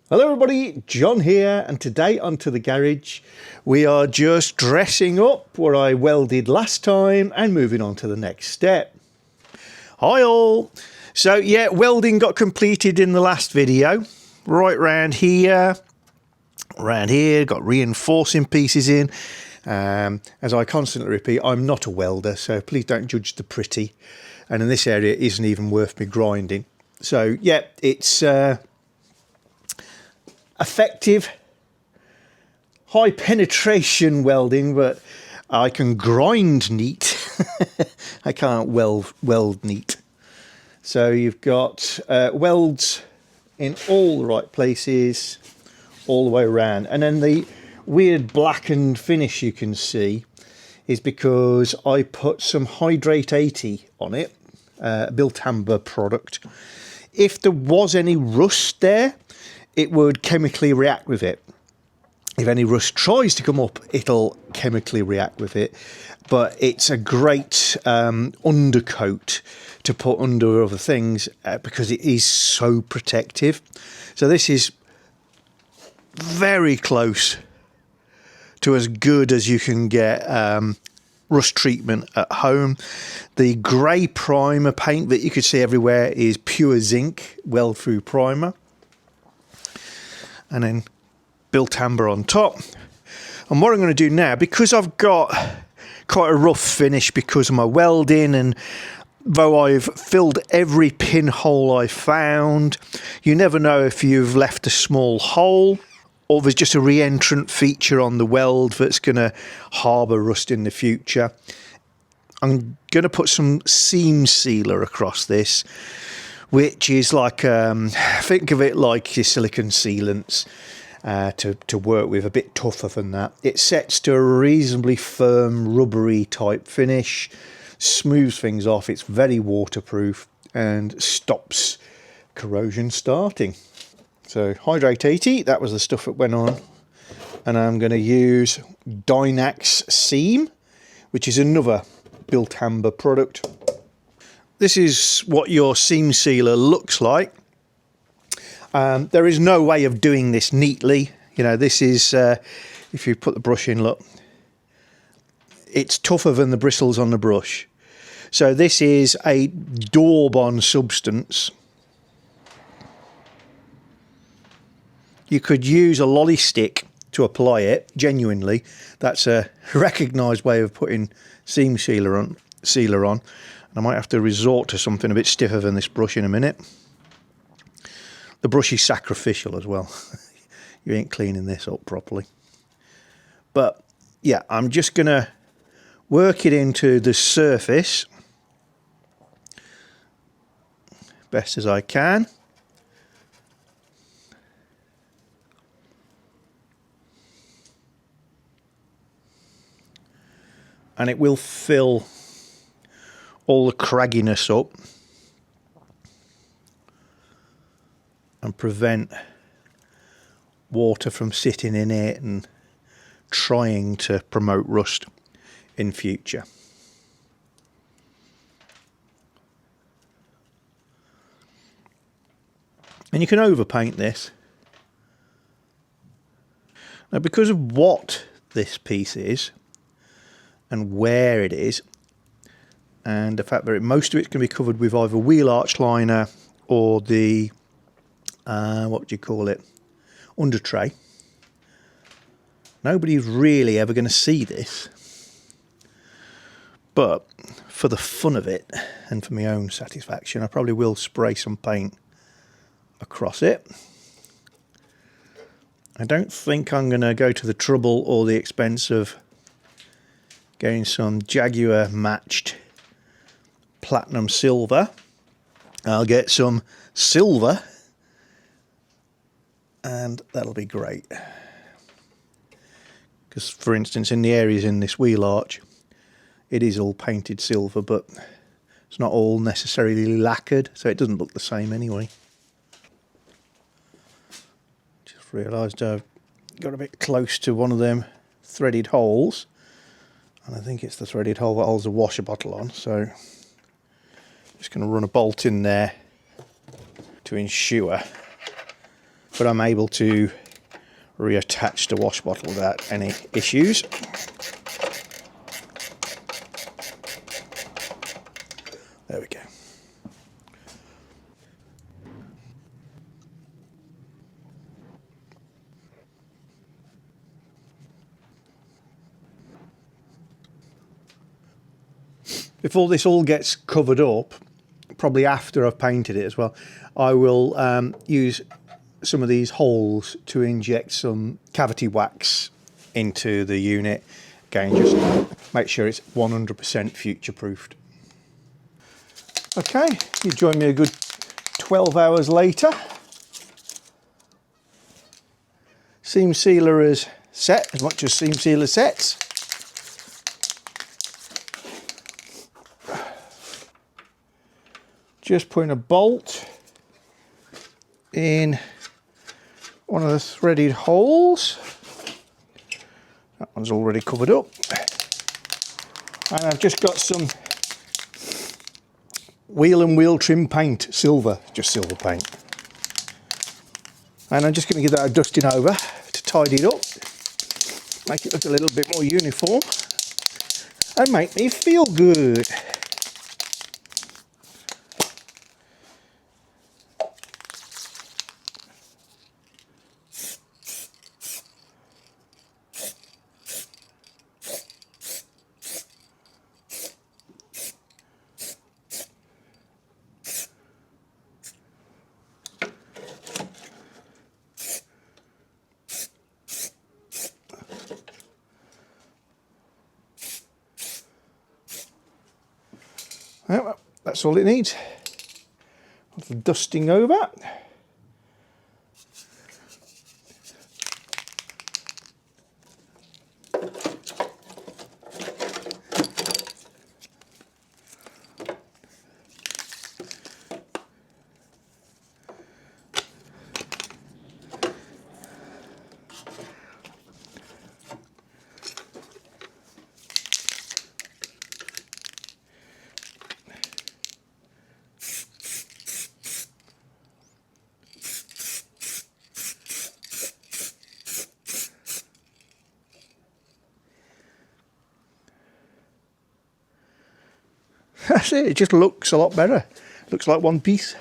Hello everybody, John here, and today onto the garage. We are just dressing up what I welded last time and moving on to the next step. Hi all! So yeah, welding got completed in the last video. Right round here, got reinforcing pieces in. As I constantly repeat, I'm not a welder, so please don't judge the pretty. And in this area, it isn't even worth me grinding. So yeah, it's effective, high penetration welding, but I can grind neat. I can't weld neat. So you've got welds in all the right places, all the way around. And then the weird blackened finish you can see is because I put some Hydrate 80 on it, Biltamba product. If there was any rust there, it would chemically react with it. If any rust tries to come up, it'll chemically react with it. But it's a great undercoat to put under other things because it is so protective. So this is very close to as good as you can get rust treatment at home. The grey primer paint that you could see everywhere is pure zinc weld-through primer. And then Biltamba on top. And what I'm going to do now, because I've got quite a rough finish because of my welding, and though I've filled every pinhole I found, you never know if you've left a small hole or there's just a re-entrant feature on the weld that's going to harbour rust in the future. I'm going to put some seam sealer across this, which is like, think of it like your silicone sealants to work with, a bit tougher than that. It sets to a reasonably firm, rubbery type finish, smooths things off, it's very waterproof and stops corrosion starting. So Hydrate 80, that was the stuff that went on. And I'm going to use Dynax Seam, which is another Biltamba product. This is what your seam sealer looks like. There is no way of doing this neatly. You know, this is, if you put the brush in, look, it's tougher than the bristles on the brush. So this is a daub-on substance. You could use a lolly stick to apply it, genuinely. That's a recognised way of putting seam sealer on. I might have to resort to something a bit stiffer than this brush in a minute. The brush is sacrificial as well. You ain't cleaning this up properly. But yeah, I'm just going to work it into the surface best as I can. And it will fill all the cragginess up and prevent water from sitting in it and trying to promote rust in future. And you can overpaint this. Now, because of what this piece is and where it is, and the fact that most of it can be covered with either wheel arch liner or the, what do you call it, under tray. Nobody's really ever going to see this. But for the fun of it, and for my own satisfaction, I probably will spray some paint across it. I don't think I'm going to go to the trouble or the expense of getting some Jaguar matched platinum silver. I'll get some silver and that'll be great. Because for instance, in the areas in this wheel arch, it is all painted silver, but it's not all necessarily lacquered, so it doesn't look the same anyway. Just realised I've got a bit close to one of them threaded holes, and I think it's the threaded hole that holds the washer bottle on, so just going to run a bolt in there to ensure but I'm able to reattach the wash bottle without any issues. There we go. Before this all gets covered up, probably after I've painted it as well, I will use some of these holes to inject some cavity wax into the unit. Again, just make sure it's 100% future proofed. Okay, you join me a good 12 hours later. Seam sealer is set as much as seam sealer sets. Just putting a bolt in one of the threaded holes. That one's already covered up. And I've just got some wheel and wheel trim paint, silver, just silver paint. And I'm just going to give that a dusting over to tidy it up, make it look a little bit more uniform, and make me feel good. Well, that's all it needs. A little dusting over. That's it, it just looks a lot better. Looks like one piece.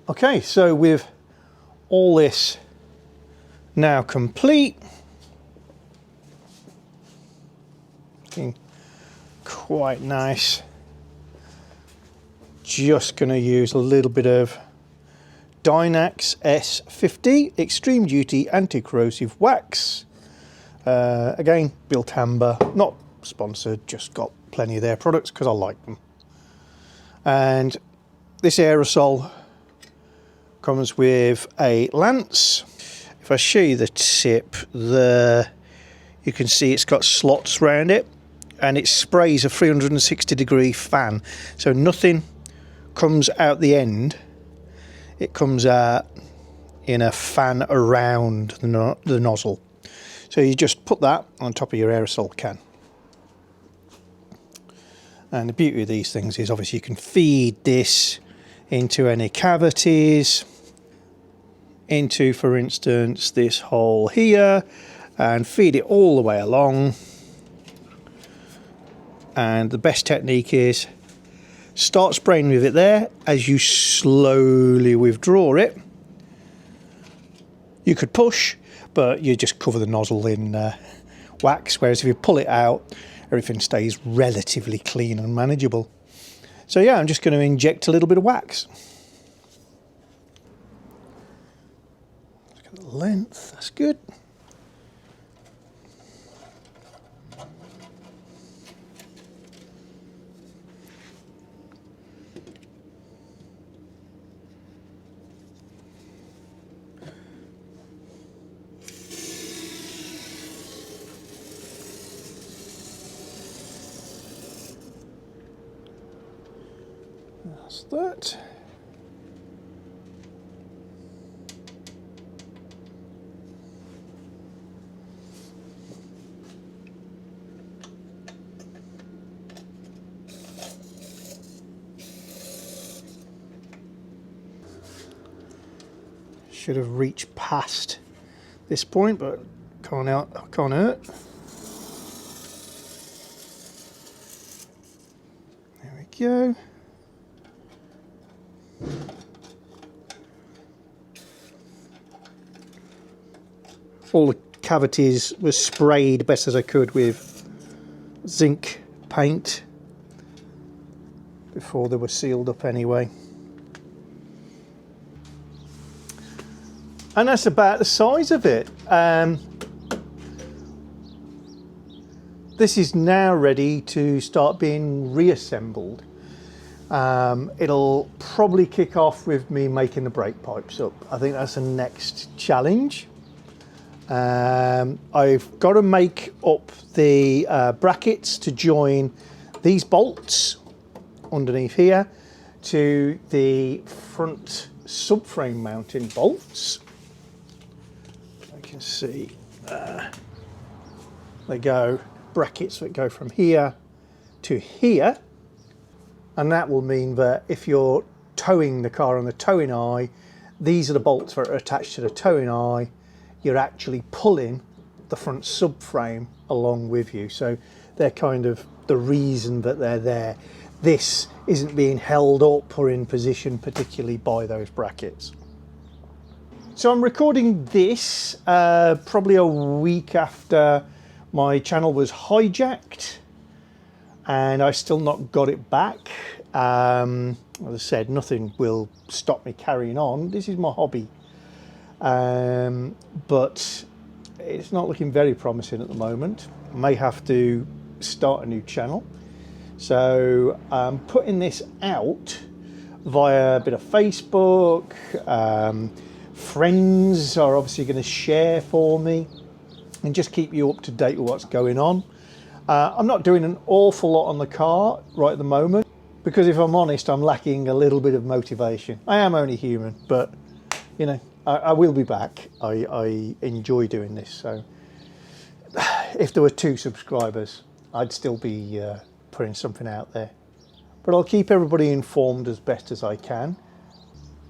Okay, so with all this now complete, looking quite nice. Just going to use a little bit of Dynax S50 Extreme Duty Anti-corrosive wax. Again, built amber, not sponsored, just got plenty of their products because I like them. And this aerosol comes with a lance. If I show you the tip there, you can see it's got slots around it, and it sprays a 360-degree fan, so nothing comes out the end, it comes out in a fan around the nozzle. So you just put that on top of your aerosol can. And the beauty of these things is obviously you can feed this into any cavities, into, for instance, this hole here, and feed it all the way along. And the best technique is start spraying with it there. As you slowly withdraw it, you could push, but you just cover the nozzle in wax, whereas if you pull it out, everything stays relatively clean and manageable. So yeah, I'm just going to inject a little bit of wax. Look at the length, that's good. That's that. Should have reached past this point, but can't hurt. There we go. All the cavities were sprayed best as I could with zinc paint before they were sealed up anyway. And that's about the size of it. This is now ready to start being reassembled. It'll probably kick off with me making the brake pipes up. I think that's the next challenge. I've got to make up the brackets to join these bolts underneath here to the front subframe mounting bolts. I can see they go brackets that go from here to here, and that will mean that if you're towing the car on the towing eye, these are the bolts that are attached to the towing eye. You're actually pulling the front subframe along with you. So they're kind of the reason that they're there. This isn't being held up or in position particularly by those brackets. So I'm recording this probably a week after my channel was hijacked, and I still not got it back. As I said, nothing will stop me carrying on. This is my hobby. But it's not looking very promising at the moment. I may have to start a new channel. So I'm putting this out via a bit of Facebook. Friends are obviously going to share for me and just keep you up to date with what's going on. I'm not doing an awful lot on the car right at the moment because, if I'm honest, I'm lacking a little bit of motivation. I am only human, but you know, I will be back. I enjoy doing this. So if there were 2 subscribers, I'd still be putting something out there. But I'll keep everybody informed as best as I can.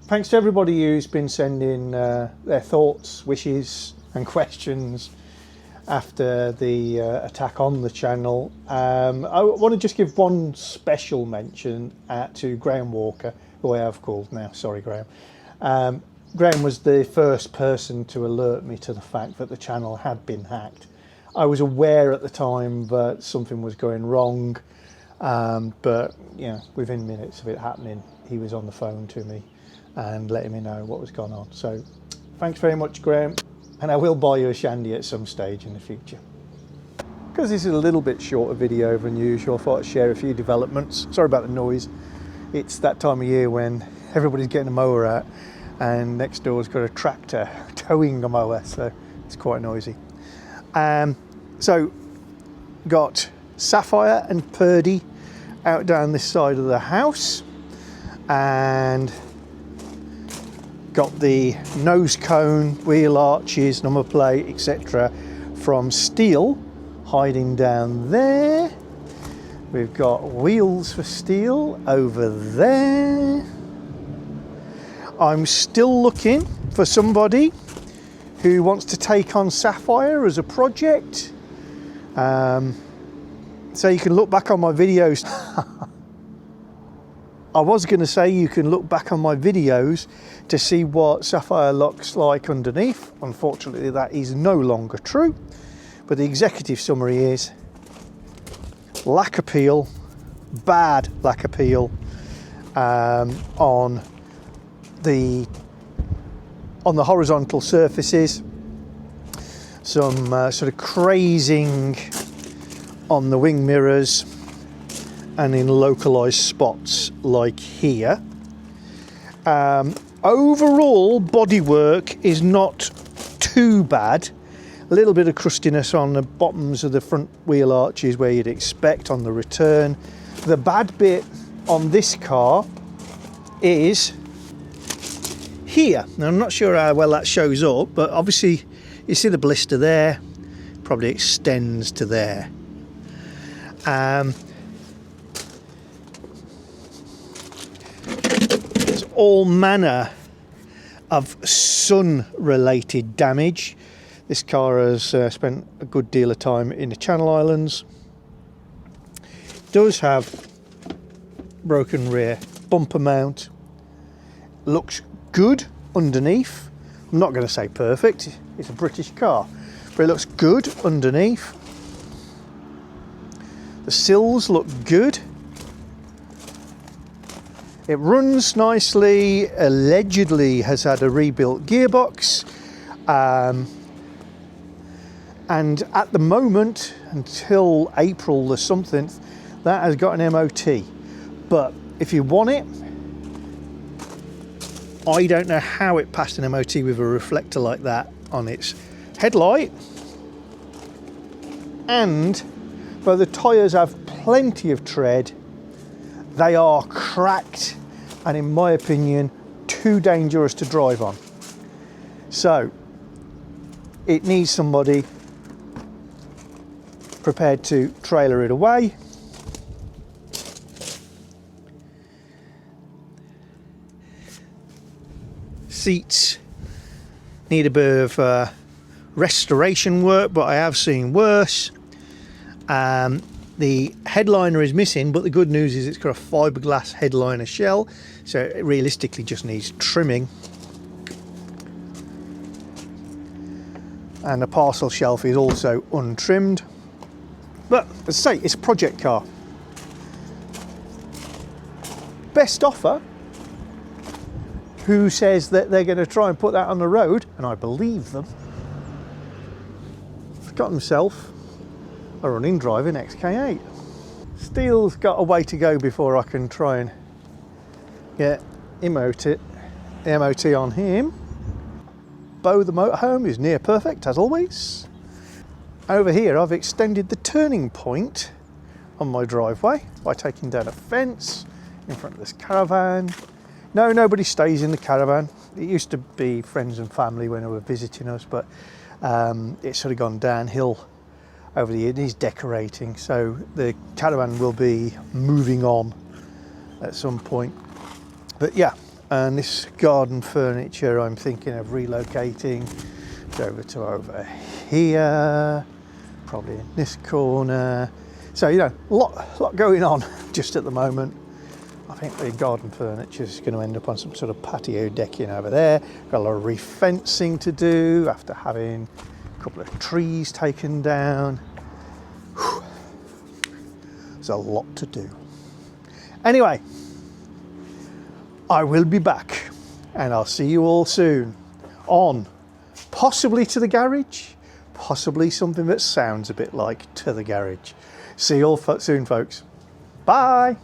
Thanks to everybody who's been sending their thoughts, wishes and questions after the attack on the channel. I want to just give one special mention to Graham Walker, who I have called now. Sorry, Graham. Graham was the first person to alert me to the fact that the channel had been hacked. I was aware at the time that something was going wrong, but you know, within minutes of it happening, he was on the phone to me and letting me know what was going on. So thanks very much, Graham, and I will buy you a shandy at some stage in the future. Because this is a little bit shorter video than usual, I thought I'd share a few developments. Sorry about the noise. It's that time of year when everybody's getting a mower out, and next door's got a tractor towing a mower, so it's quite noisy. So got Sapphire and Purdy out down this side of the house, and got the nose cone, wheel arches, number plate, etc. from Steel hiding down there. We've got wheels for steel over there. I'm still looking for somebody who wants to take on Sapphire as a project. So you can look back on my videos. I was going to say you can look back on my videos to see what Sapphire looks like underneath. Unfortunately, that is no longer true. But the executive summary is lack appeal, bad lack appeal on the horizontal surfaces. Some sort of crazing on the wing mirrors and in localized spots like here. Overall bodywork is not too bad. A little bit of crustiness on the bottoms of the front wheel arches where you'd expect on the return. The bad bit on this car is here. Now I'm not sure how well that shows up, but obviously you see the blister there, probably extends to there. There's all manner of sun related damage. This car has spent a good deal of time in the Channel Islands. Does have broken rear bumper mount. Looks good underneath. I'm not going to say perfect, it's a British car, but it looks good underneath. The sills look good. It runs nicely, allegedly has had a rebuilt gearbox. And at the moment, until April the something, that has got an MOT. But if you want it, I don't know how it passed an MOT with a reflector like that on its headlight. And though the tyres have plenty of tread, they are cracked and, in my opinion, too dangerous to drive on. So it needs somebody prepared to trailer it away. Seats need a bit of restoration work, but I have seen worse. The headliner is missing, but the good news is it's got a fiberglass headliner shell, so it realistically just needs trimming. And the parcel shelf is also untrimmed. But as I say, it's a project car. Best offer. Who says that they're going to try and put that on the road? And I believe them. He's got himself a running driving XK8. Steel's got a way to go before I can try and get MOT on him. Bo the motorhome is near perfect as always. Over here I've extended the turning point on my driveway by taking down a fence in front of this caravan. No, nobody stays in the caravan. It used to be friends and family when they were visiting us, but it's sort of gone downhill over the years. It needs decorating, so the caravan will be moving on at some point. But yeah, and this garden furniture I'm thinking of relocating over here, probably in this corner. So, you know, a lot going on just at the moment. I think the garden furniture is going to end up on some sort of patio decking over there. Got a lot of re-fencing to do after having a couple of trees taken down. Whew. There's a lot to do. Anyway, I will be back and I'll see you all soon on possibly To the Garage, possibly something that sounds a bit like To the Garage. See you all soon, folks. Bye.